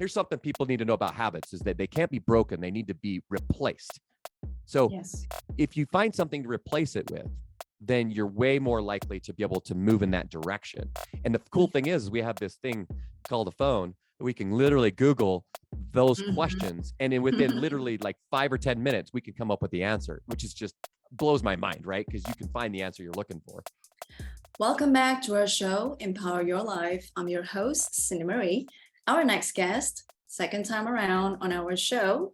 here's something people need to know about habits is that they can't be broken. They need to be replaced. So Yes. if you find something to replace it with, then you're way more likely to be able to move in that direction. And the cool thing is we have this thing called a phone. We can literally Google those questions. And then within literally like 5 or 10 minutes, we can come up with the answer, which is just blows my mind, right? Because you can find the answer you're looking for. Welcome back to our show, Empower Your Life. I'm your host, Cindy Marie. Our next guest, second time around on our show,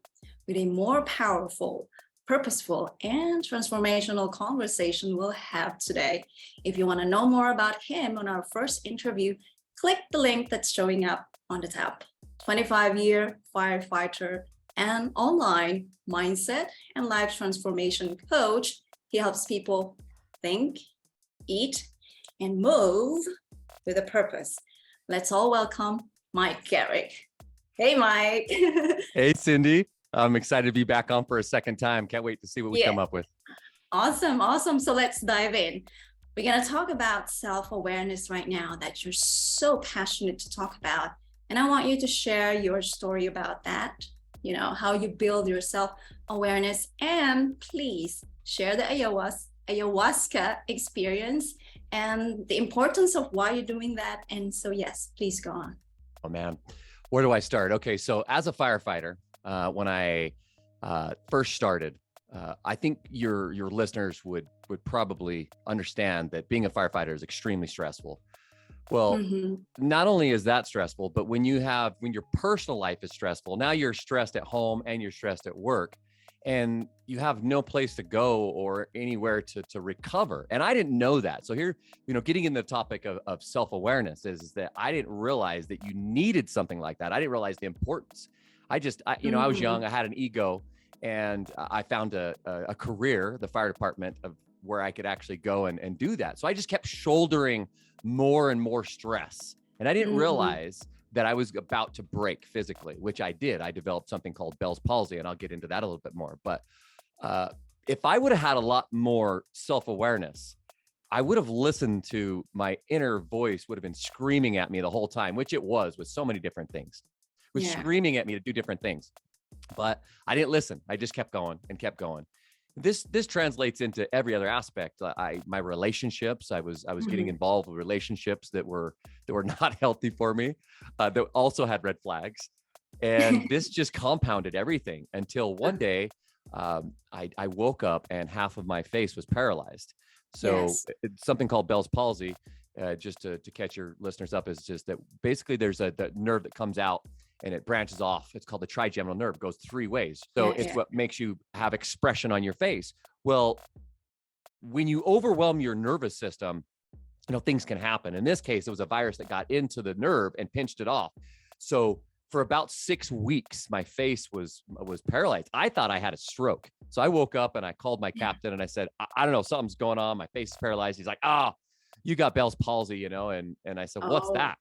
with a more powerful, purposeful, and transformational conversation we'll have today. If you want to know more about him on our first interview, click the link that's showing up on the top. 25-year firefighter and online mindset and life transformation coach. He helps people think, eat, and move with a purpose. Let's all welcome Mike Garrick. Hey, Mike. Hey, Cindy. I'm excited to be back on for a second time. Can't wait to see what we come up with. Awesome. So let's dive in. We're going to talk about self-awareness right now that you're so passionate to talk about. And I want you to share your story about that, you know, how you build your self-awareness. And please share the ayahuasca experience and the importance of why you're doing that. And so, yes, please go on. Oh, man. Where do I start? Okay, so as a firefighter, when I first started, I think your listeners would probably understand that being a firefighter is extremely stressful. Well, not only is that stressful, but when your personal life is stressful, now you're stressed at home and you're stressed at work, and you have no place to go or anywhere to recover. And I didn't know that. So here, getting in the topic of self-awareness is that I didn't realize that you needed something like that. I didn't realize the importance. I was young, I had an ego, and I found a career, the fire department, of where I could actually go and do that. So I just kept shouldering more and more stress. And I didn't realize that I was about to break physically, which I did. I developed something called Bell's palsy, and I'll get into that a little bit more. But if I would have had a lot more self-awareness, I would have listened to my inner voice would have been screaming at me the whole time, which it was with so many different things. It was screaming at me to do different things, but I didn't listen. I just kept going and kept going. This translates into every other aspect. My relationships. I was getting involved with relationships that were not healthy for me, that also had red flags, and this just compounded everything until one day I woke up and half of my face was paralyzed. So it's something called Bell's palsy. Just to catch your listeners up, is just that basically there's that nerve that comes out and it branches off. It's called the trigeminal nerve. It goes 3 ways. So it's what makes you have expression on your face. Well, when you overwhelm your nervous system, things can happen. In this case, it was a virus that got into the nerve and pinched it off. So for about 6 weeks, my face was paralyzed. I thought I had a stroke. So I woke up and I called my captain and I said, I don't know, something's going on. My face is paralyzed. He's like, you got Bell's palsy, and I said, what's that?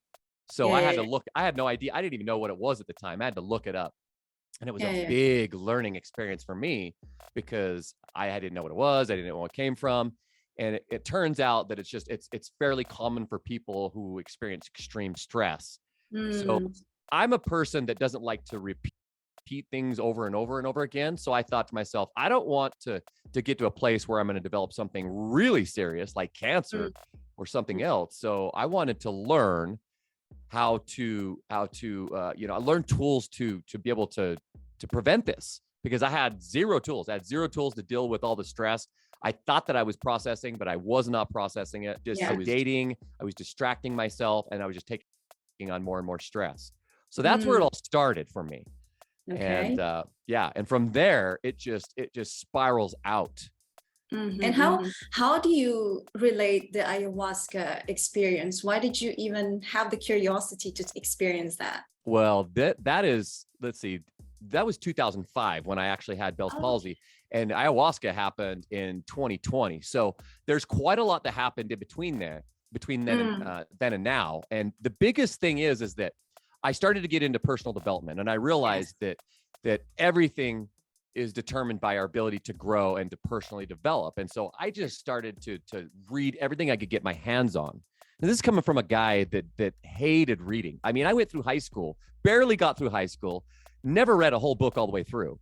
So I had to look. I had no idea. I didn't even know what it was at the time. I had to look it up. And it was a big learning experience for me because I didn't know what it was. I didn't know where it came from. And it turns out that it's fairly common for people who experience extreme stress. So I'm a person that doesn't like to repeat things over and over and over again. So I thought to myself, I don't want to get to a place where I'm going to develop something really serious like cancer or something else. So I wanted to learn how to learn tools to be able to prevent this, because I had zero tools. I had zero tools to deal with all the stress. I thought that I was processing, but I was not processing it. I was dating, I was distracting myself, and I was just taking on more and more stress. So that's where it all started for me. And and from there it just spirals out. And how do you relate the ayahuasca experience? Why did you even have the curiosity to experience that? Well, that is, let's see, that was 2005 when I actually had Bell's palsy, and ayahuasca happened in 2020. So there's quite a lot that happened in between then and now. And the biggest thing is that I started to get into personal development, and I realized that everything is determined by our ability to grow and to personally develop. And so I just started to read everything I could get my hands on And this is coming from a guy that hated reading. I mean, I went through high school, barely got through high school, never read a whole book all the way through,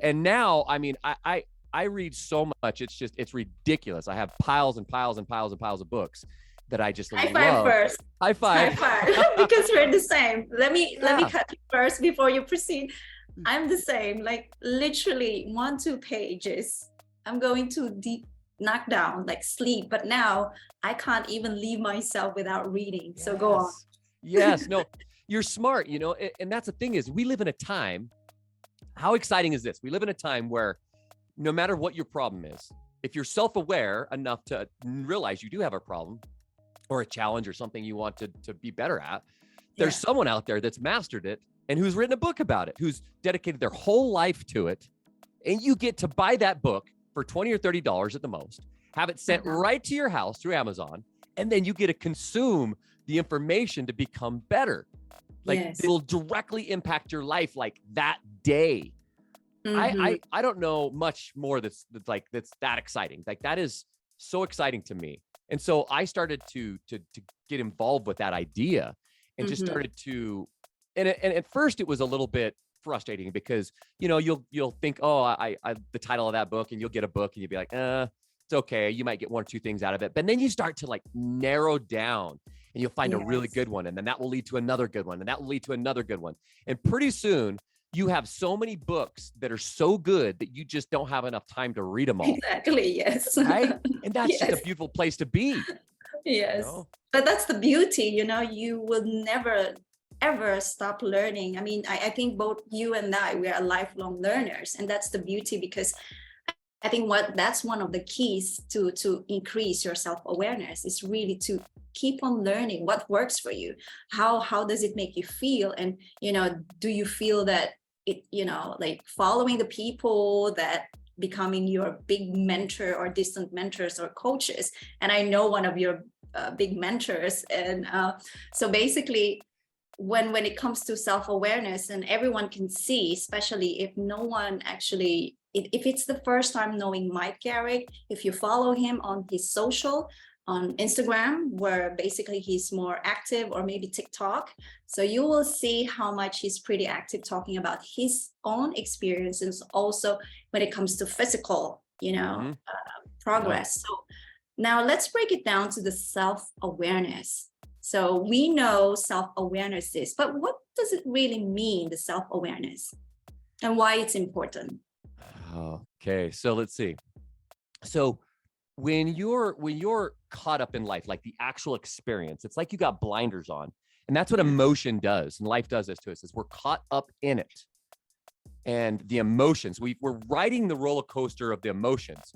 and now, I mean, I read so much. It's ridiculous. I have piles and piles and piles and piles of books that I just High love. five first. High five. High five. Because we're the same. Let me cut you first before you proceed. I'm the same. Like literally 1-2 pages. I'm going to deep knock down, like sleep. But now I can't even leave myself without reading. So go on. Yes. No, you're smart, and that's the thing is we live in a time. How exciting is this? We live in a time where no matter what your problem is, if you're self-aware enough to realize you do have a problem or a challenge or something you want to be better at, there's someone out there that's mastered it and who's written a book about it, who's dedicated their whole life to it. And you get to buy that book for $20 or $30 at the most, have it sent right to your house through Amazon, and then you get to consume the information to become better. Like it will directly impact your life like that day. I don't know much more that's that exciting. Like that is so exciting to me. And so I started to get involved with that idea and just started to, and at first it was a little bit frustrating because, you'll think, oh, I the title of that book, and you'll get a book and you'll be like, it's okay. You might get 1 or 2 things out of it, but then you start to like narrow down and you'll find a really good one. And then that will lead to another good one. And that will lead to another good one. And pretty soon you have so many books that are so good that you just don't have enough time to read them all. Exactly. Yes. Right. And that's just a beautiful place to be. Yes. But that's the beauty, you will never, ever stop learning. I mean, I think both you and I, we are lifelong learners. And that's the beauty, because I think that's one of the keys to increase your self-awareness is really to keep on learning what works for you. How does it make you feel? And, do you feel that it, like following the people that becoming your big mentor or distant mentors or coaches? And I know one of your big mentors. And so basically, when it comes to self-awareness, and everyone can see, especially if no one actually, if it's the first time knowing Mike Garrick, if you follow him on his social, on Instagram, where basically he's more active, or maybe TikTok. So you will see how much he's pretty active talking about his own experiences also when it comes to physical, progress. So now let's break it down to the self-awareness. So we know self-awareness is, but what does it really mean, the self-awareness, and why it's important? Okay, so let's see. So when you're caught up in life, like the actual experience, it's like you got blinders on, and that's what emotion does, and life does this to us, is we're caught up in it. And the emotions, we're riding the roller coaster of the emotions,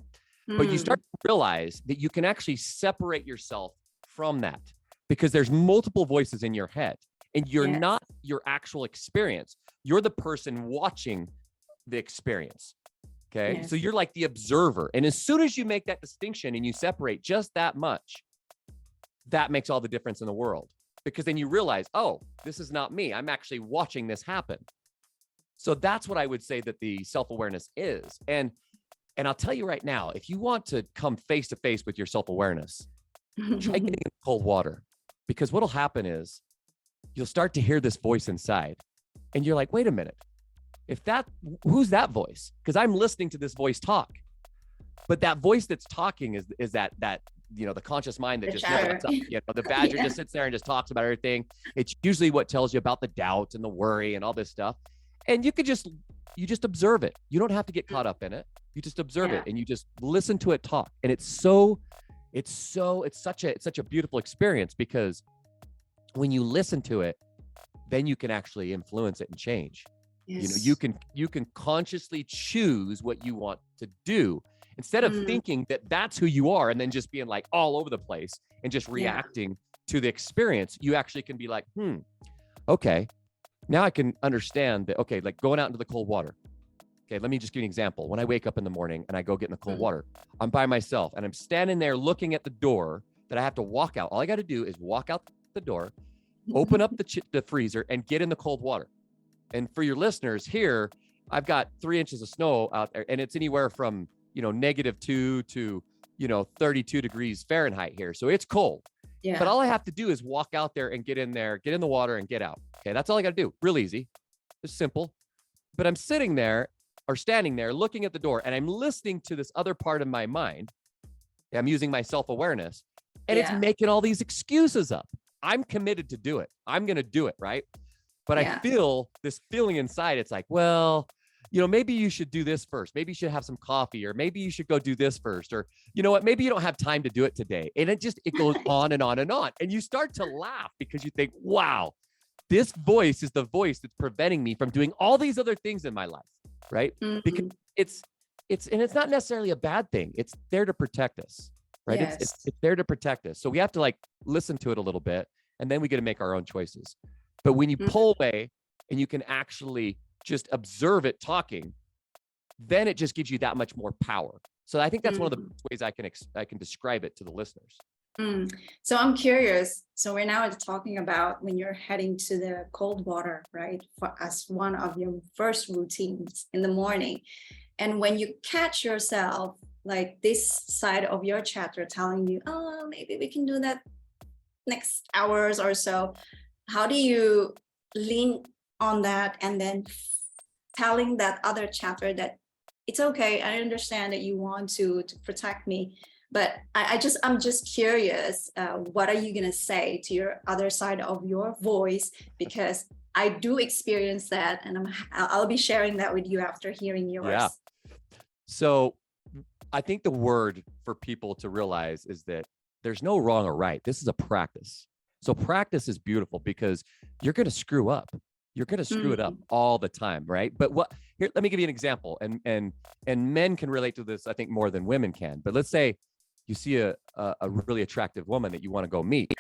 but you start to realize that you can actually separate yourself from that, because there's multiple voices in your head, and you're not your actual experience. You're the person watching the experience. Okay. So you're like the observer. And as soon as you make that distinction and you separate just that much, that makes all the difference in the world, because then you realize, oh, this is not me. I'm actually watching this happen. So that's what I would say that the self-awareness is. And I'll tell you right now, if you want to come face to face with your self-awareness, try getting in cold water, because what'll happen is you'll start to hear this voice inside, and you're like, wait a minute. Who's that voice? Because I'm listening to this voice talk, but that voice that's talking is that the conscious mind that just never lets up. The badger just sits there and just talks about everything. It's usually what tells you about the doubt and the worry and all this stuff. And you just observe it. You don't have to get caught up in it. You just observe it, and you just listen to it talk. And it's such a beautiful experience, because when you listen to it, then you can actually influence it and change. Yes. You can consciously choose what you want to do, instead of thinking that that's who you are and then just being like all over the place and just reacting to the experience. You actually can be like, okay, now I can understand that. Okay, like going out into the cold water. Okay, let me just give you an example. When I wake up in the morning and I go get in the cold water, I'm by myself and I'm standing there looking at the door that I have to walk out. All I got to do is walk out the door, open up the freezer, and get in the cold water. And for your listeners here, I've got 3 inches of snow out there, and it's anywhere from, -2 to, 32 degrees Fahrenheit here. So it's cold. But all I have to do is walk out there and get in there, get in the water and get out. Okay. That's all I got to do. Real easy. It's simple. But I'm sitting there or standing there looking at the door and I'm listening to this other part of my mind. I'm using my self-awareness and it's making all these excuses up. I'm committed to do it. I'm going to do it. Right. But I feel this feeling inside. It's like, well, maybe you should do this first. Maybe you should have some coffee, or maybe you should go do this first. Or you know what? Maybe you don't have time to do it today. And it goes on and on and on. And you start to laugh because you think, wow, this voice is the voice that's preventing me from doing all these other things in my life. Right. Because it's not necessarily a bad thing. It's there to protect us. Right. It's there to protect us. So we have to listen to it a little bit, and then we get to make our own choices. But when you pull away and you can actually just observe it talking, then it just gives you that much more power. So I think that's one of the ways I can describe it to the listeners. So I'm curious. So we're now talking about when you're heading to the cold water, right? As one of your first routines in the morning. And when you catch yourself, like this side of your chapter telling you, oh, maybe we can do that next hours or so. How do you lean on that and then telling that other chapter that it's okay, I understand that you want to protect me, but I'm just curious, what are you gonna say to your other side of your voice? Because I do experience that, and I'll be sharing that with you after hearing yours. Yeah. So I think the word for people to realize is that there's no wrong or right. This is a practice. So practice is beautiful because you're going to screw up. You're going to screw it up all the time, right? But here, let me give you an example. And men can relate to this, I think, more than women can. But let's say you see a really attractive woman that you want to go meet.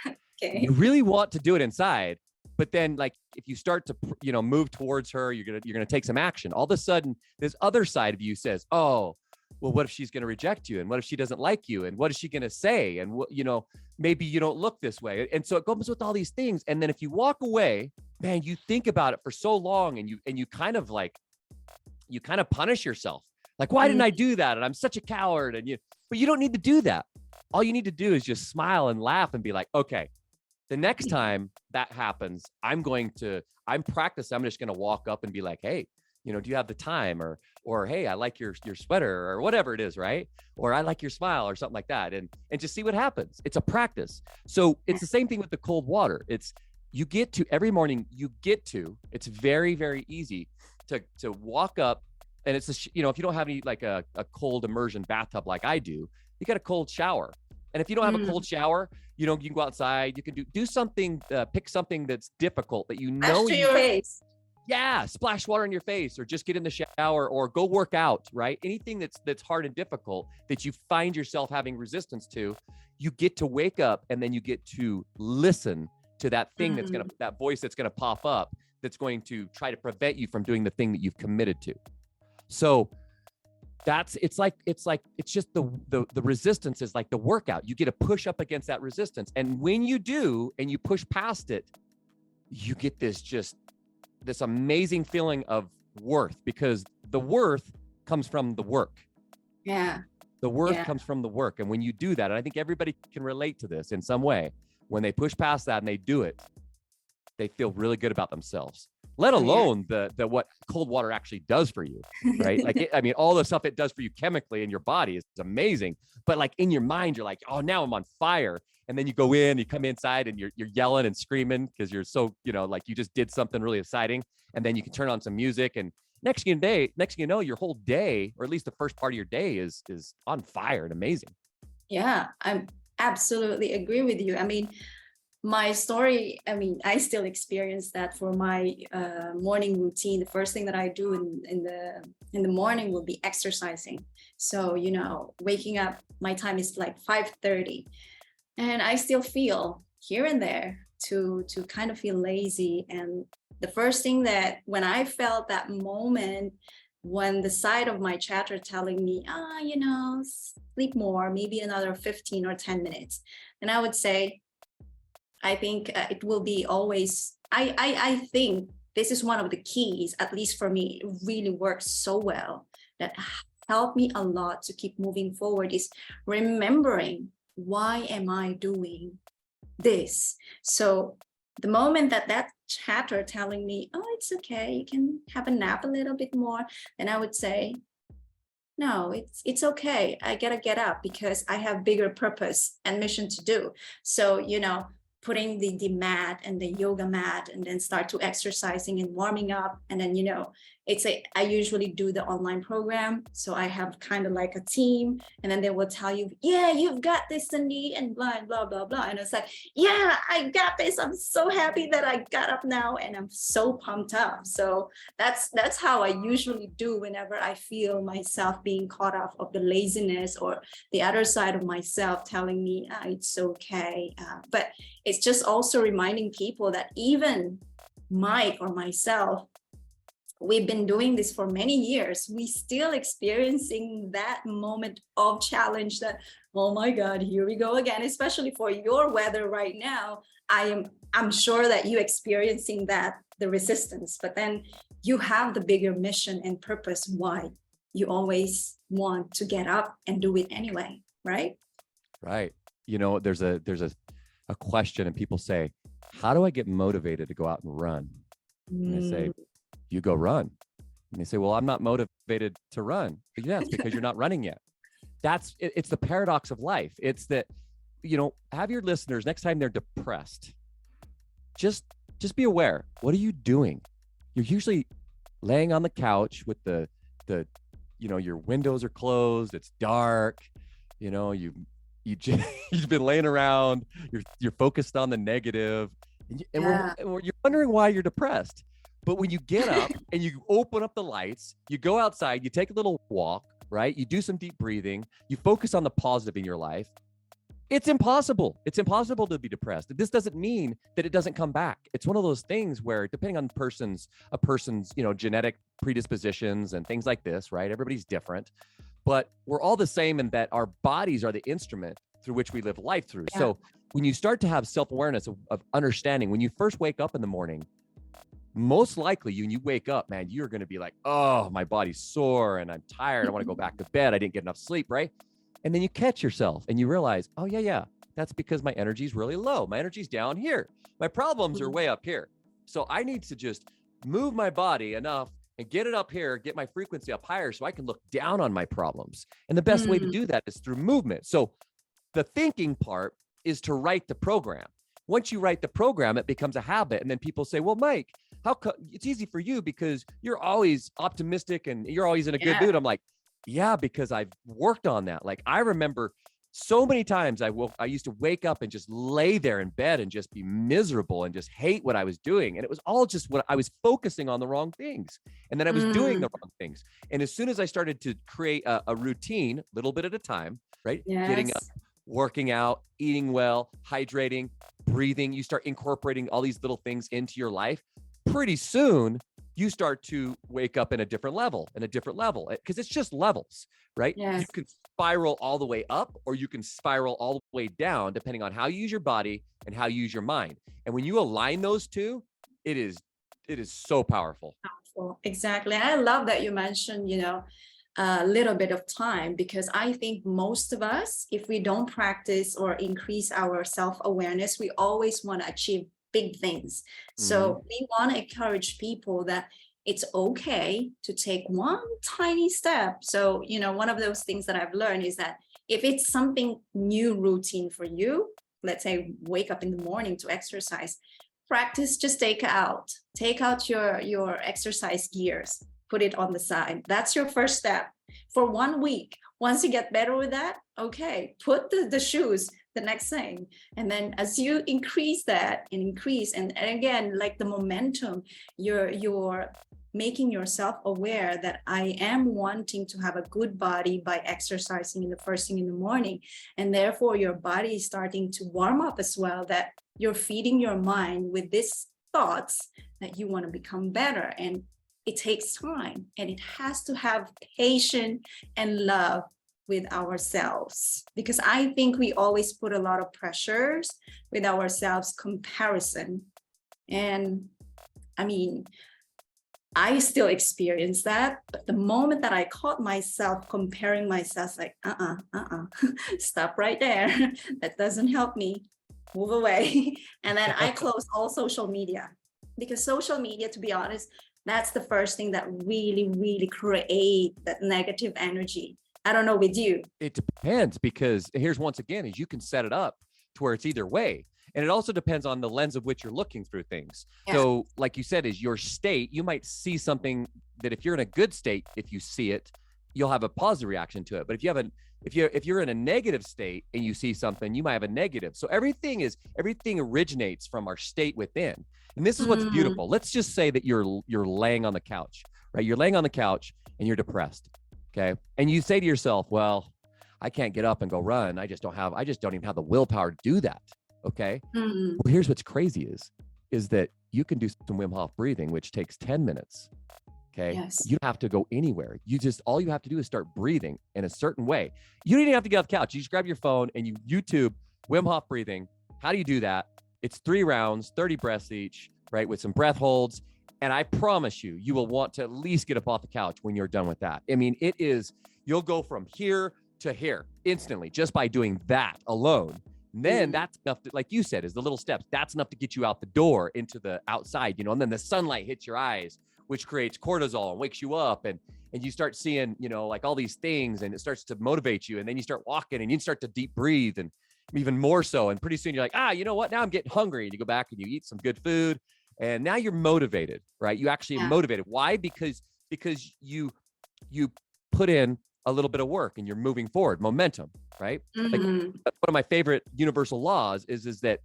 Okay. You really want to do it inside, but then if you start to move towards her, you're gonna take some action. All of a sudden, this other side of you says, "Oh, well, what if she's going to reject you? And what if she doesn't like you? And what is she going to say? And maybe you don't look this way." And so it goes with all these things. And then if you walk away, man, you think about it for so long, and you kind of punish yourself. Like, why didn't I do that? And I'm such a coward. But you don't need to do that. All you need to do is just smile and laugh and be like, okay, the next time that happens, I'm practicing. I'm just going to walk up and be like, hey, do you have the time? Or hey, I like your sweater, or whatever it is, right? Or I like your smile, or something like that. And just see what happens. It's a practice. So it's the same thing with the cold water. Every morning it's very, very easy to walk up, and it's if you don't have any a cold immersion bathtub like I do, you got a cold shower. And if you don't have a cold shower, you can go outside, you can do something, pick something that's difficult that to your face. Yeah, splash water in your face, or just get in the shower, or go work out, right? Anything that's hard and difficult that you find yourself having resistance to, you get to wake up, and then you get to listen to that thing that voice that's gonna pop up, that's going to try to prevent you from doing the thing that you've committed to. So it's just the resistance is like the workout. You get to push up against that resistance. And when you do, and you push past it, you get this amazing feeling of worth, because the worth comes from the work. Yeah. The worth comes from the work. And when you do that, and I think everybody can relate to this in some way, when they push past that and they do it, they feel really good about themselves, let alone the what cold water actually does for you, right? All the stuff it does for you chemically in your body is amazing. But in your mind, you're like, oh, now I'm on fire. And then you go in, you come inside, and you're yelling and screaming because you're so, you just did something really exciting. And then you can turn on some music, and next thing you know, your whole day, or at least the first part of your day, is on fire and amazing. Yeah, I absolutely agree with you. My story, I still experience that for my morning routine. The first thing that I do in the morning will be exercising. So, waking up, my time is 5:30. And I still feel here and there to kind of feel lazy. And the first thing that when I felt that moment, when the side of my chatter telling me, sleep more, maybe another 15 or 10 minutes. And I would say, I think it will be always, I think this is one of the keys, at least for me, it really works so well, that helped me a lot to keep moving forward, is remembering, why am I doing this. So the moment that chatter telling me, oh, it's okay, you can have a nap a little bit more, then I would say, no, it's okay. I gotta get up because I have bigger purpose and mission to do. So, putting the mat and the yoga mat and then start to exercising and warming up. And then, I usually do the online program. So I have kind of like a team, and then they will tell you, yeah, you've got this, Cindy, and blah, blah, blah, blah. And it's like, yeah, I got this. I'm so happy that I got up now and I'm so pumped up. So that's how I usually do whenever I feel myself being caught off of the laziness or the other side of myself telling me, it's okay. But it's just also reminding people that even Mike or myself, we've been doing this for many years. We still experiencing that moment of challenge that, oh my God, here we go again, especially for your weather right now. I'm sure that you experiencing that, the resistance, but then you have the bigger mission and purpose why you always want to get up and do it anyway, right? Right. There's a question, and people say, how do I get motivated to go out and run? And I say, you go run. And they say, well, I'm not motivated to run. But yeah, it's because you're not running yet. It's the paradox of life. It's that, have your listeners, next time they're depressed, just be aware. What are you doing? You're usually laying on the couch with the your windows are closed. It's dark. You've been laying around. You're focused on the negative, and you're wondering why you're depressed. But when you get up and you open up the lights, you go outside, you take a little walk, right? You do some deep breathing, you focus on the positive in your life. It's impossible. It's impossible to be depressed. This doesn't mean that it doesn't come back. It's one of those things where, depending on a person's, genetic predispositions and things like this, right? Everybody's different, but we're all the same in that our bodies are the instrument through which we live life through. Yeah. So when you start to have self-awareness of understanding, when you first wake up in the morning, most likely when you wake up, man, you're going to be like, oh, my body's sore and I'm tired. I want to go back to bed. I didn't get enough sleep, right? And then you catch yourself and you realize, oh, yeah, that's because my energy is really low. My energy's down here. My problems are way up here. So I need to just move my body enough and get it up here, get my frequency up higher so I can look down on my problems. And the best way to do that is through movement. So the thinking part is to write the program. Once you write the program, it becomes a habit. And then people say, well, Mike, it's easy for you because you're always optimistic and you're always in a good mood. I'm like, yeah, because I've worked on that. Like, I remember so many times I used to wake up and just lay there in bed and just be miserable and just hate what I was doing. And it was all just what I was focusing on, the wrong things. And then I was doing the wrong things. And as soon as I started to create a routine, a little bit at a time, right? Yes. Getting up, working out, eating well, hydrating, breathing, you start incorporating all these little things into your life. Pretty soon you start to wake up in a different level, because it's just levels, right? Yes. You can spiral all the way up or you can spiral all the way down, depending on how you use your body and how you use your mind. And when you align those two, it is so powerful. Exactly. I love that you mentioned, a little bit of time, because I think most of us, if we don't practice or increase our self-awareness, we always want to achieve big things. So we want to encourage people that it's okay to take one tiny step. So, one of those things that I've learned is that if it's something new routine for you, let's say wake up in the morning to exercise, practice, just take out your exercise gears, put it on the side. That's your first step for 1 week. Once you get better with that, okay, put the shoes, the next thing. And then as you increase that and again, like the momentum, you're making yourself aware that I am wanting to have a good body by exercising in the first thing in the morning. And therefore your body is starting to warm up as well, that you're feeding your mind with these thoughts that you want to become better. And it takes time, and it has to have patience and love with ourselves, because I think we always put a lot of pressures with ourselves, comparison. And I mean, I still experience that, but the moment that I caught myself comparing myself, like, stop right there. That doesn't help me. move away. And then I close all social media, because social media, to be honest, that's the first thing that really, really create that negative energy. I don't know with you. It depends, because here's once again is you can set it up to where it's either way. And it also depends on the lens of which you're looking through things. Yeah. So like you said, is your state, you might see something that if you're in a good state, if you see it, you'll have a positive reaction to it. But if you're in a negative state and you see something, you might have a negative. So everything originates from our state within. And this is what's beautiful. Let's just say that you're laying on the couch, right? You're laying on the couch and you're depressed. Okay. And you say to yourself, well, I can't get up and go run. I just don't even have the willpower to do that. Okay. Well, here's what's crazy is that you can do some Wim Hof breathing, which takes 10 minutes. Okay. Yes. You don't have to go anywhere. All you have to do is start breathing in a certain way. You don't even have to get off the couch. You just grab your phone and you YouTube Wim Hof breathing. How do you do that? It's 3 rounds, 30 breaths each, right? With some breath holds. And I promise you will want to at least get up off the couch when you're done with that. I mean, you'll go from here to here instantly just by doing that alone. And then that's enough to, like you said, is the little steps. That's enough to get you out the door into the outside, and then the sunlight hits your eyes, which creates cortisol and wakes you up. And you start seeing, like all these things, and it starts to motivate you. And then you start walking and you start to deep breathe, and even more so. And pretty soon you're like, you know what? Now I'm getting hungry. And you go back and you eat some good food. And now you're motivated, right? You actually are motivated. Why? Because you put in a little bit of work and you're moving forward, momentum, right? Like one of my favorite universal laws is that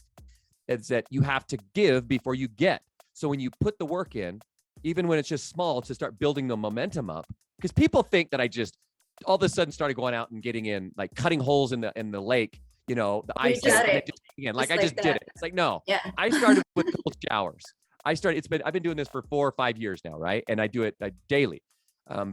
you have to give before you get. So when you put the work in, even when it's just small, to start building the momentum up, because people think that I just all of a sudden started going out and getting in, like cutting holes in the lake, the ice. I just did it. It's like, no, I started with cold showers. I've been doing this for 4 or 5 years now, right? And I do it daily.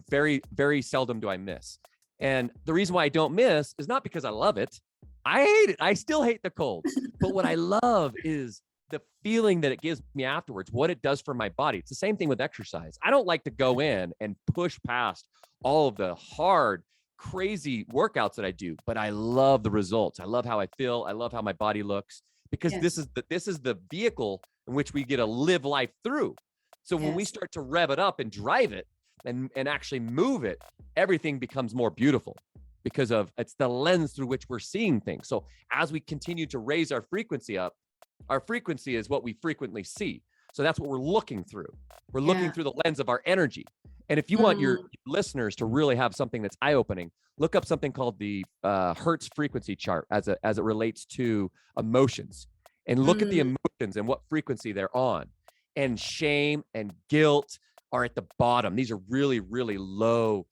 Very, very seldom do I miss. And the reason why I don't miss is not because I love it. I hate it. I still hate the cold. But what I love is the feeling that it gives me afterwards, what it does for my body. It's the same thing with exercise. I don't like to go in and push past all of the hard, crazy workouts that I do, but I love the results. I love how I feel. I love how my body looks, because this is the vehicle in which we get to live life through. So when we start to rev it up and drive it and actually move it, everything becomes more beautiful, because it's the lens through which we're seeing things. So as we continue to raise our frequency up, our frequency is what we frequently see. So that's what we're looking through. We're looking through the lens of our energy. And if you want your listeners to really have something that's eye-opening, look up something called the Hertz frequency chart as it relates to emotions, and look at the emotions and what frequency they're on. And shame and guilt are at the bottom. These are really, really low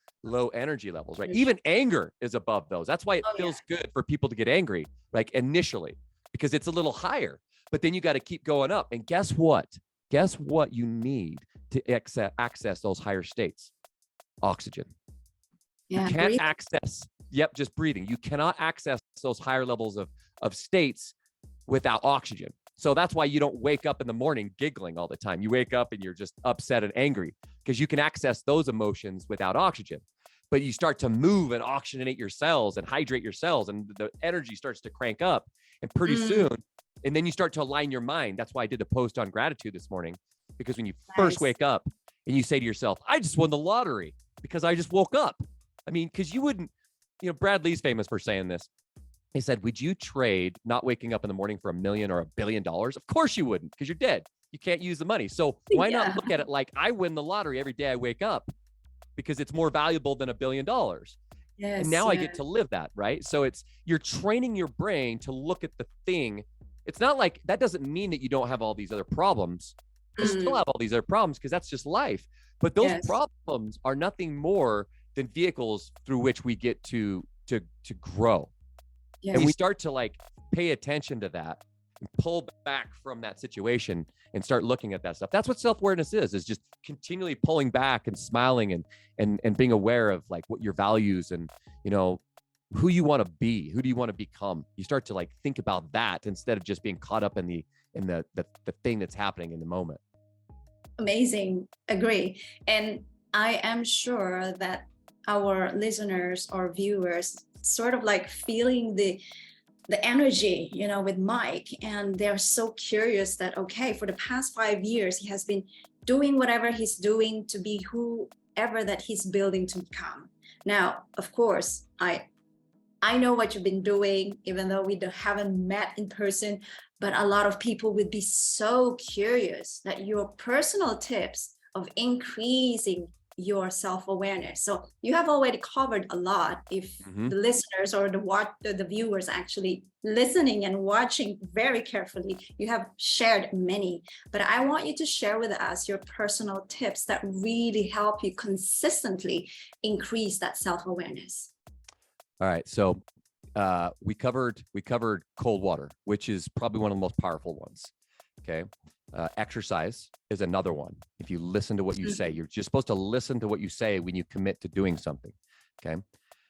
energy levels, right? Even anger is above those. That's why it feels good for people to get angry, like initially, because it's a little higher. But then you got to keep going up. And guess what? Guess what you need to access those higher states? Oxygen. You can't access, just breathing. You cannot access those higher levels of states without oxygen. So that's why you don't wake up in the morning giggling all the time. You wake up and you're just upset and angry, because you can access those emotions without oxygen. But you start to move and oxygenate your cells and hydrate your cells, and the energy starts to crank up. And pretty soon, and then you start to align your mind. That's why I did the post on gratitude this morning, because when you first wake up and you say to yourself, I just won the lottery because I just woke up. I mean, because you wouldn't, Brad Lee's famous for saying this. He said, would you trade not waking up in the morning for $1 million or $1 billion? Of course you wouldn't, because you're dead. You can't use the money. So why not look at it like I win the lottery every day I wake up, because it's more valuable than $1 billion. Yes, and now I get to live that, right? So you're training your brain to look at the thing. It's not like, that doesn't mean that you don't have all these other problems. You still have all these other problems, because that's just life. But those problems are nothing more than vehicles through which we get to grow. Yes. And we start to pay attention to that and pull back from that situation and start looking at that stuff. That's what self-awareness is just continually pulling back and smiling and being aware of what your values and, who you want to be, who do you want to become. You start to think about that instead of just being caught up in the thing that's happening in the moment. Amazing. Agree. And I am sure that our listeners or viewers sort of feeling the energy, with Mike, and they're so curious that, okay, for the past 5 years, he has been doing whatever he's doing to be whoever that he's building to become. Now, of course, I know what you've been doing, even though we haven't met in person, but a lot of people would be so curious that your personal tips of increasing your self-awareness. So you have already covered a lot. If the listeners or the viewers actually listening and watching very carefully, you have shared many, but I want you to share with us your personal tips that really help you consistently increase that self-awareness. All right. So we covered cold water, which is probably one of the most powerful ones. Okay. Exercise is another one. If you listen to what you say, you're just supposed to listen to what you say when you commit to doing something. Okay.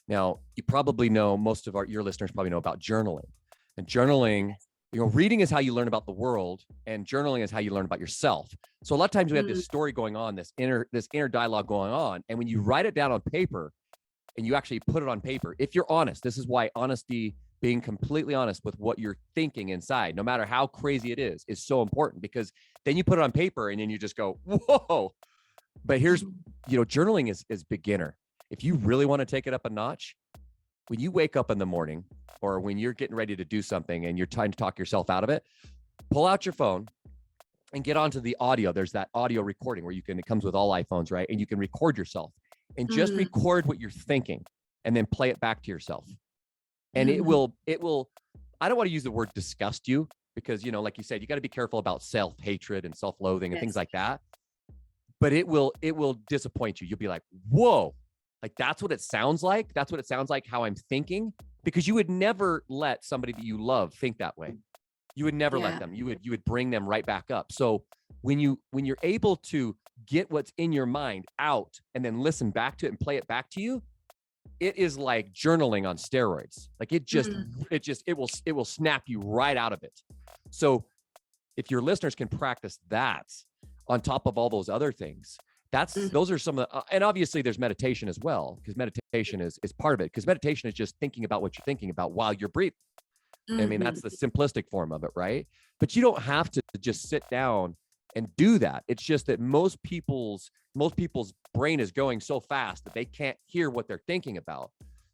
Now, you probably know, most of your listeners probably know about journaling. And journaling, reading is how you learn about the world, and journaling is how you learn about yourself. So a lot of times we have this story going on, this inner dialogue going on. And when you write it down on paper and you actually put it on paper, if you're honest, this is why honesty, being completely honest with what you're thinking inside, no matter how crazy it is so important, because then you put it on paper and then you just go, whoa. But here's, journaling is beginner. If you really want to take it up a notch, when you wake up in the morning or when you're getting ready to do something and you're trying to talk yourself out of it, pull out your phone and get onto the audio. There's that audio recording where it comes with all iPhones, right? And you can record yourself and just record what you're thinking and then play it back to yourself. And it will, I don't want to use the word disgust you, because, like you said, you got to be careful about self-hatred and self-loathing and things like that. But it will disappoint you. You'll be like, whoa, like that's what it sounds like. That's what it sounds like how I'm thinking, because you would never let somebody that you love think that way. You would never let them. You would bring them right back up. So when you're able to get what's in your mind out and then listen back to it and play it back to you, it is like journaling on steroids. Like it will snap you right out of it. So if your listeners can practice that on top of all those other things, those are some of the, and obviously there's meditation as well, because meditation is part of it, because meditation is just thinking about what you're thinking about while you're breathing. I mean, that's the simplistic form of it, right? But you don't have to just sit down and do that. It's just that most people's brain is going so fast that they can't hear what they're thinking about.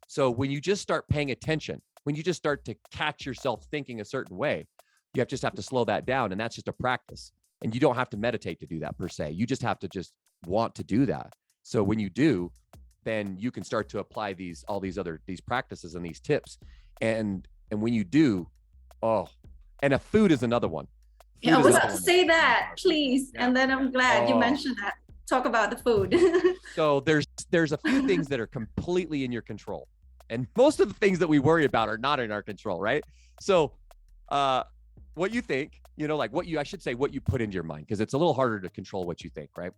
So when you just start paying attention, when you just start to catch yourself thinking a certain way, you just have to slow that down. And that's just a practice. And you don't have to meditate to do that per se. You just have to just want to do that. So when you do, then you can start to apply all these practices and these tips. And when you do, and food is another one. I was about to say that, please. Yeah. And then I'm glad you mentioned that. Talk about the food. So there's a few things that are completely in your control. And most of the things that we worry about are not in our control, right? So what you think, what you put into your mind, because it's a little harder to control what you think, right?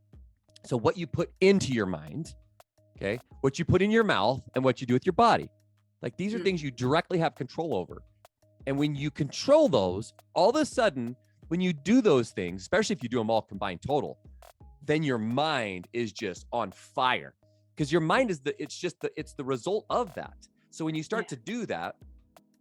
So what you put into your mind, okay, what you put in your mouth and what you do with your body. Like these are things you directly have control over. And when you control those, all of a sudden, when you do those things, especially if you do them all combined total, then your mind is just on fire, because your mind is it's the result of that. So when you start to do that,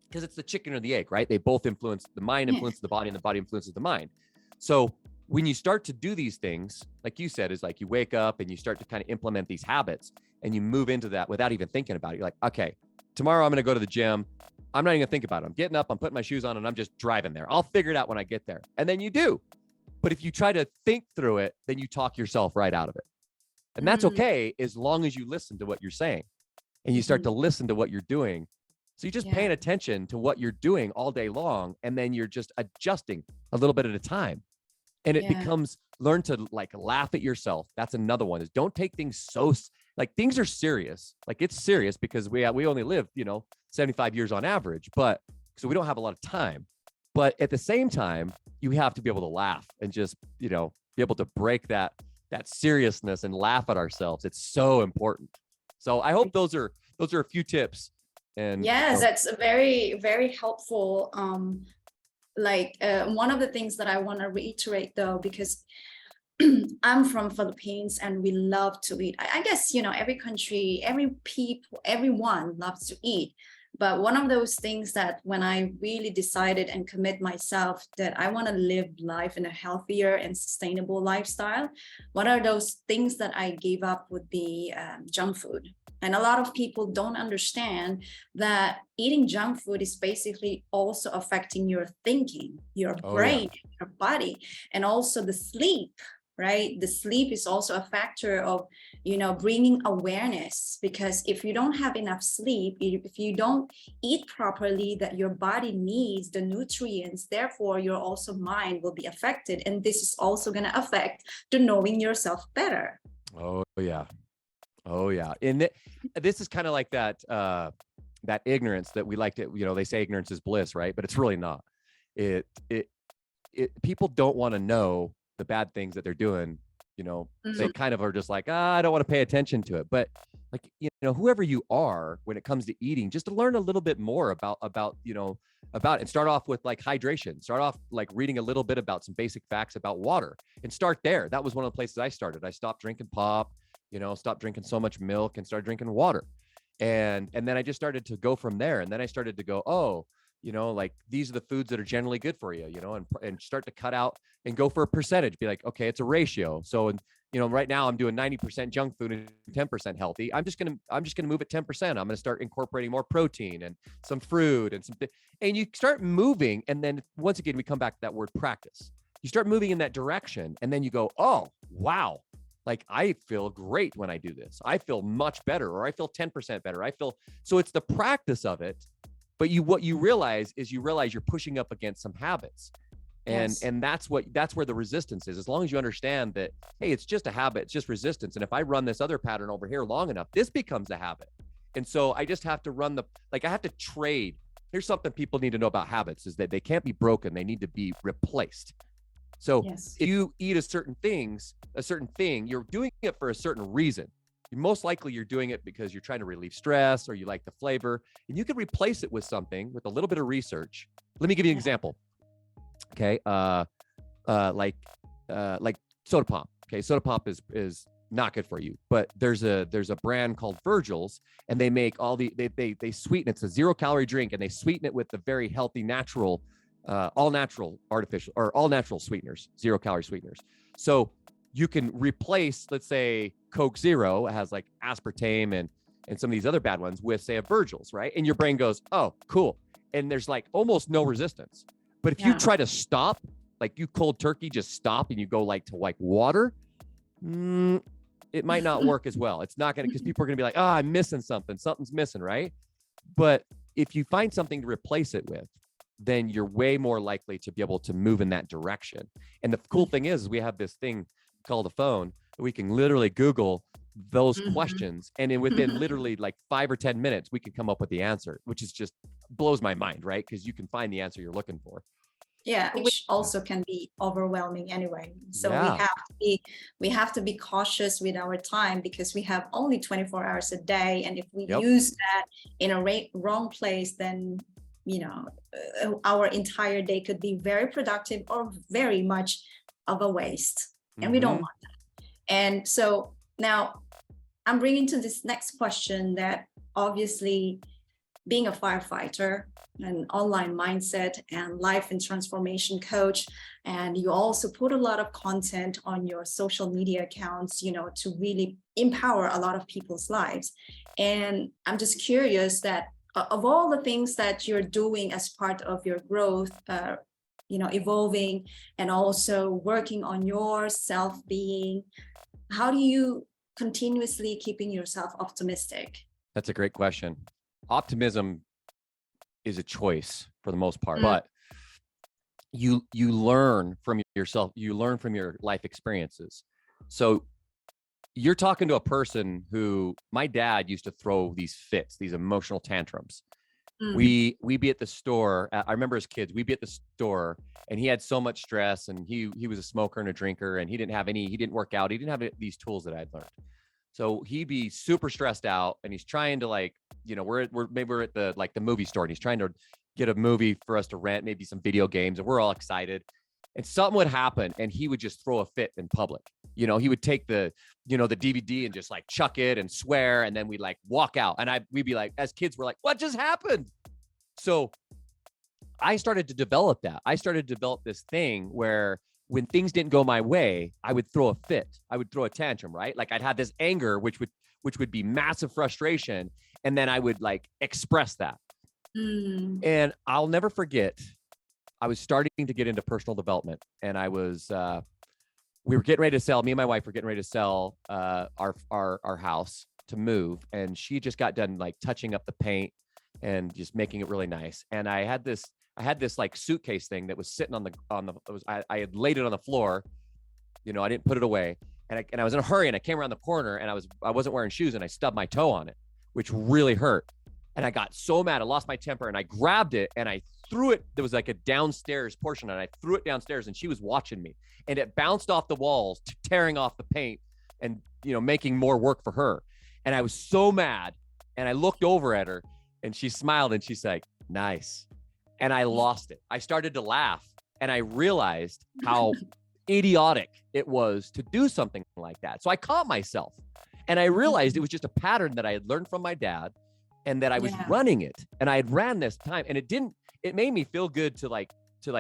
because it's the chicken or the egg, right? They both influence the mind, influences the body, and the body influences the mind. So when you start to do these things, like you said, is like you wake up and you start to kind of implement these habits and you move into that without even thinking about it. You're like, okay, tomorrow I'm going to go to the gym. I'm not even gonna think about it. I'm getting up, I'm putting my shoes on, and I'm just driving there. I'll figure it out when I get there. And then you do. But if you try to think through it, then you talk yourself right out of it. And that's okay, as long as you listen to what you're saying and you start to listen to what you're doing. So you're just paying attention to what you're doing all day long. And then you're just adjusting a little bit at a time. And it becomes, learn to laugh at yourself. That's another one, is don't take things so, things are serious. Like it's serious because we only live, 75 years on average, but so we don't have a lot of time. But at the same time, you have to be able to laugh and just, be able to break that seriousness and laugh at ourselves. It's so important. So I hope those are a few tips. And yes, that's very, very helpful. One of the things that I want to reiterate though, because I'm from Philippines and we love to eat. I guess, every country, everyone loves to eat. But one of those things that when I really decided and commit myself that I want to live life in a healthier and sustainable lifestyle, what are those things that I gave up would be junk food. And a lot of people don't understand that eating junk food is basically also affecting your thinking, your brain, your body, and also the sleep, right? The sleep is also a factor of, bringing awareness, because if you don't have enough sleep, if you don't eat properly, that your body needs the nutrients, therefore your also mind will be affected. And this is also going to affect the knowing yourself better. Oh yeah. Oh yeah. And this is kind of like that ignorance that we like to, they say ignorance is bliss, right? But it's really not. People don't want to know the bad things that they're doing. They kind of are just like, I don't want to pay attention to it. But like, whoever you are when it comes to eating, just to learn a little bit more about it, and start off with like hydration, start off like reading a little bit about some basic facts about water and start there. That was one of the places I started. I stopped drinking pop, stopped drinking so much milk and started drinking water. And then I just started to go from there. And then I started to go, like these are the foods that are generally good for you, and start to cut out and go for a percentage, be like, okay, it's a ratio. So, right now I'm doing 90% junk food and 10% healthy. I'm just going to move at 10%. I'm going to start incorporating more protein and some fruit and and you start moving. And then once again, we come back to that word practice. You start moving in that direction and then you go, oh, wow. Like I feel great when I do this. I feel much better, or I feel 10% better. So it's the practice of it. But what you realize you're pushing up against some habits. And that's where the resistance is. As long as you understand that, hey, it's just a habit, it's just resistance. And if I run this other pattern over here long enough, this becomes a habit. And so I just have to I have to trade. Here's something people need to know about habits is that they can't be broken. They need to be replaced. So if you eat a certain thing, you're doing it for a certain reason. Most likely you're doing it because you're trying to relieve stress or you like the flavor, and you can replace it with something with a little bit of research. Let me give you an example. Okay. Like soda pop. Okay. Soda pop is not good for you, but there's a brand called Virgil's, and they make they sweeten. It's a 0-calorie drink, and they sweeten it with the very healthy, natural, all natural sweeteners, 0-calorie sweeteners. So you can replace, let's say, Coke Zero, it has like aspartame and some of these other bad ones with, say, a Virgil's, right? And your brain goes, oh, cool. And there's like almost no resistance. But if you try to stop, like you cold turkey, just stop and you go like to like water, it might not work as well. It's not going to, because people are going to be like, I'm missing something. Something's missing, right? But if you find something to replace it with, then you're way more likely to be able to move in that direction. And the cool thing is we have this thing called a phone. We can literally Google those questions, and within literally like 5 or 10 minutes, we can come up with the answer, which is just blows my mind, right? Because you can find the answer you're looking for. Yeah, which also can be overwhelming anyway. So we have to be cautious with our time, because we have only 24 hours a day, and if we use that in a wrong place, then our entire day could be very productive or very much of a waste, and we don't want that. And so now I'm bringing to this next question that obviously being a firefighter, an online mindset and life and transformation coach, and you also put a lot of content on your social media accounts, to really empower a lot of people's lives. And I'm just curious that of all the things that you're doing as part of your growth, evolving and also working on your self-being, how do you continuously keeping yourself optimistic? That's a great question. Optimism is a choice for the most part, but you learn from yourself, you learn from your life experiences. So you're talking to a person who, my dad used to throw these fits, these emotional tantrums. We'd be at the store. I remember as kids, we'd be at the store, and he had so much stress, and he was a smoker and a drinker, and he didn't work out. He didn't have these tools that I'd learned. So he'd be super stressed out, and he's trying to we're at the movie store, and he's trying to get a movie for us to rent, maybe some video games, and we're all excited. And something would happen, and he would just throw a fit in public. He would take the DVD and just like chuck it and swear. And then we'd like walk out. And we'd be like, as kids, we're like, what just happened? So I started to develop that. I started to develop this thing where when things didn't go my way, I would throw a fit. I would throw a tantrum, right? Like I'd have this anger, which would be massive frustration. And then I would like express that. And I'll never forget, I was starting to get into personal development, and we were getting ready to sell. Me and my wife were getting ready to sell our house to move, and she just got done like touching up the paint and just making it really nice. And I had this like suitcase thing that was sitting I had laid it on the floor. I didn't put it away, and I was in a hurry, and I came around the corner, and I wasn't wearing shoes, and I stubbed my toe on it, which really hurt. And I got so mad, I lost my temper, and I grabbed it and I threw it. There was like a downstairs portion, and I threw it downstairs, and she was watching me, and it bounced off the walls, tearing off the paint and, making more work for her. And I was so mad, and I looked over at her, and she smiled, and she's like, nice. And I lost it. I started to laugh, and I realized how idiotic it was to do something like that. So I caught myself, and I realized it was just a pattern that I had learned from my dad, and that I was running it, and I had ran this time, and it made me feel good to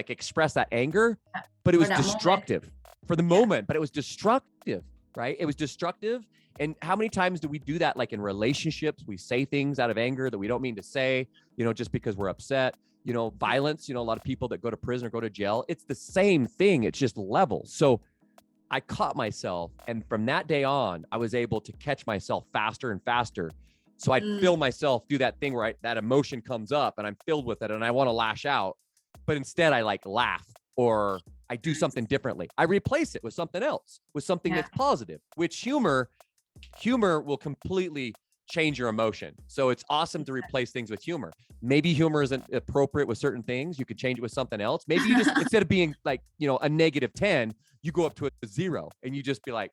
express that anger, but it was destructive for the moment, but it was destructive, right? It was destructive. And how many times do we do that? Like in relationships, we say things out of anger that we don't mean to say, just because we're upset, violence, a lot of people that go to prison or go to jail, it's the same thing. It's just levels. So I caught myself. And from that day on, I was able to catch myself faster and faster. So I'd feel myself do that thing where that emotion comes up and I'm filled with it and I want to lash out, but instead I like laugh, or I do something differently. I replace it with something else, with something that's positive, which humor will completely change your emotion. So it's awesome to replace things with humor. Maybe humor isn't appropriate with certain things. You could change it with something else. Maybe you just, instead of being like, a -10, you go up to a 0 and you just be like,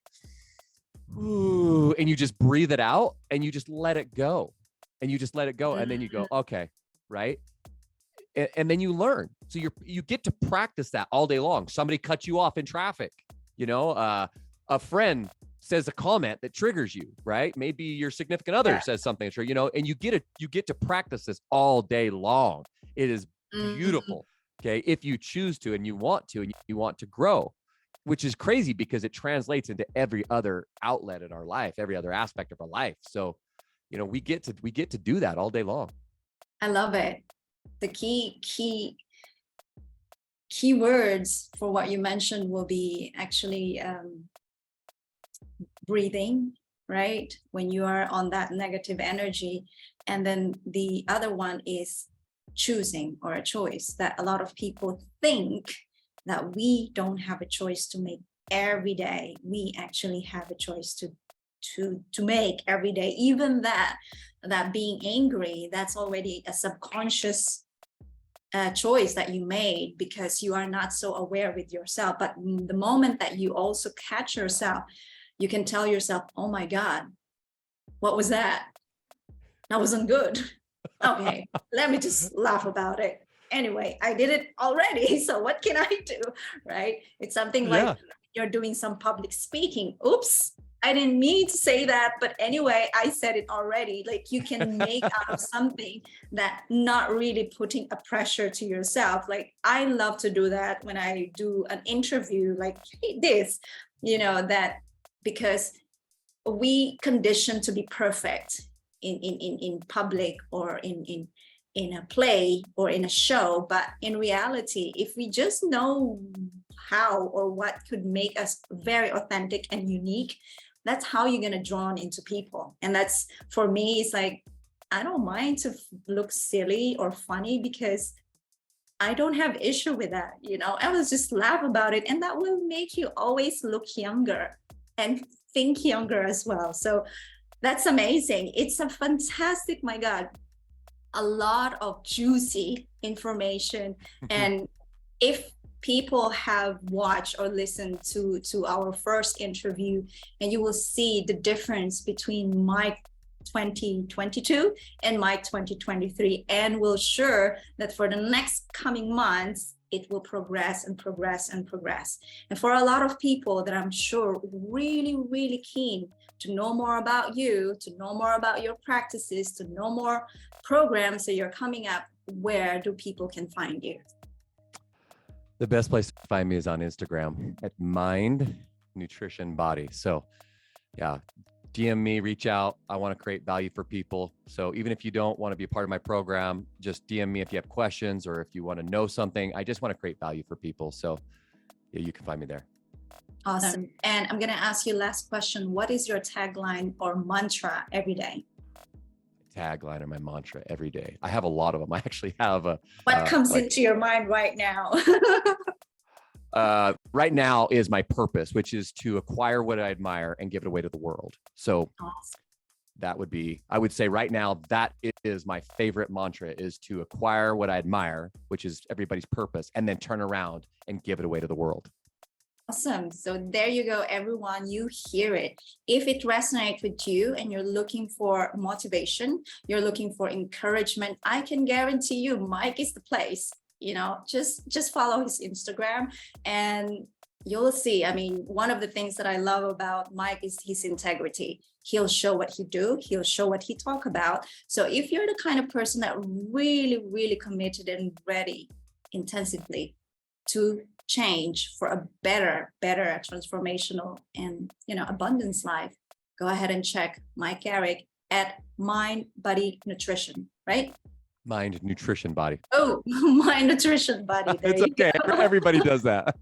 ooh, and you just breathe it out and you just let it go, and then you go, okay, right? And then you learn. So you get to practice that all day long. Somebody cuts you off in traffic, a friend says a comment that triggers you, right? Maybe your significant other says something, and you get to practice this all day long. It is beautiful. Okay. If you choose to, and you want to grow, which is crazy because it translates into every other outlet in our life, every other aspect of our life. So, we get to do that all day long. I love it. The key words for what you mentioned will be actually breathing, right? When you are on that negative energy. And then the other one is choosing, or a choice, that a lot of people think that we don't have a choice to make every day. We actually have a choice to make every day. Even that being angry, that's already a subconscious choice that you made, because you are not so aware with yourself. But the moment that you also catch yourself, you can tell yourself, oh my God, what was that? That wasn't good. Okay, let me just laugh about it. Anyway, I did it already. So what can I do? Right? It's something like you're doing some public speaking. Oops, I didn't mean to say that. But anyway, I said it already. Like, you can make out of something that not really putting a pressure to yourself. Like, I love to do that when I do an interview like this, that because we condition to be perfect in public, or in a play or in a show. But in reality, if we just know how or what could make us very authentic and unique, that's how you're going to draw into people. And that's, for me, it's like, I don't mind to look silly or funny, because I don't have issue with that. I will just laugh about it, and that will make you always look younger and think younger as well. So that's amazing. It's a fantastic, my God, a lot of juicy information. And if people have watched or listened to our first interview, and you will see the difference between Mike 2022 and Mike 2023, and we'll sure that for the next coming months, it will progress and progress and progress. And for a lot of people that I'm sure really, really keen to know more about you, to know more about your practices, to know more programs that you're coming up, where do people can find you? The best place to find me is on Instagram at Mind Nutrition Body. So yeah, DM me, reach out. I want to create value for people. So even if you don't want to be a part of my program, just DM me if you have questions or if you want to know something. I just want to create value for people. So yeah, you can find me there. Awesome. And I'm going to ask you last question. What is your tagline or mantra every day? Tagline or my mantra every day. I have a lot of them. I actually have a. What comes into your mind right now? Right now is my purpose, which is to acquire what I admire and give it away to the world. So awesome. That would be, I would say right now, that is my favorite mantra, is to acquire what I admire, which is everybody's purpose, and then turn around and give it away to the world. Awesome. So there you go, everyone. You hear it. If it resonates with you and you're looking for motivation, you're looking for encouragement, I can guarantee you Mike is the place. You know, just follow his Instagram and you'll see. I mean, one of the things that I love about Mike is his integrity. He'll show what he do. He'll show what he talk about. So if you're the kind of person that really, really committed and ready intensively to change for a better, transformational and, abundance life, go ahead and check Mike Garrick at Mind Body Nutrition, right? Mind Nutrition Body. Oh, Mind Nutrition Body. There It's okay. Everybody does that.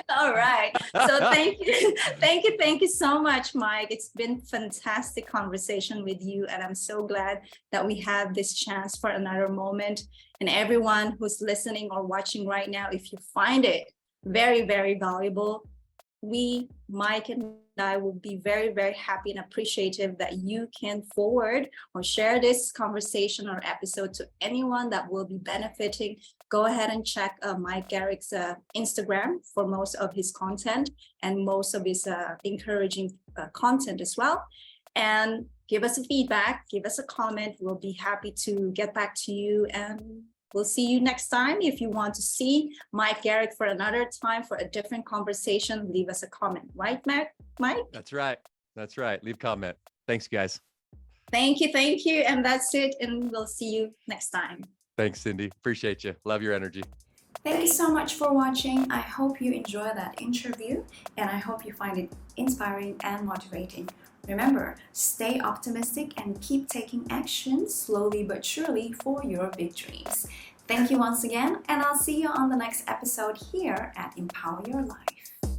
All right. So thank you so much, Mike. It's been fantastic conversation with you, and I'm so glad that we had this chance for another moment. And everyone who's listening or watching right now, if you find it very, very valuable, Mike and I will be very, very happy and appreciative that you can forward or share this conversation or episode to anyone that will be benefiting. Go ahead and check Mike Garrick's Instagram for most of his content and most of his encouraging content as well. And give us a feedback, give us a comment. We'll be happy to get back to you, and we'll see you next time. If you want to see Mike Garrick for another time for a different conversation, leave us a comment. Right, Mike? That's right. That's right. Leave a comment. Thanks, guys. Thank you. And that's it. And we'll see you next time. Thanks, Cindy. Appreciate you. Love your energy. Thank you so much for watching. I hope you enjoy that interview, and I hope you find it inspiring and motivating. Remember, stay optimistic and keep taking action slowly but surely for your big dreams. Thank you once again, and I'll see you on the next episode here at Empower Your Life.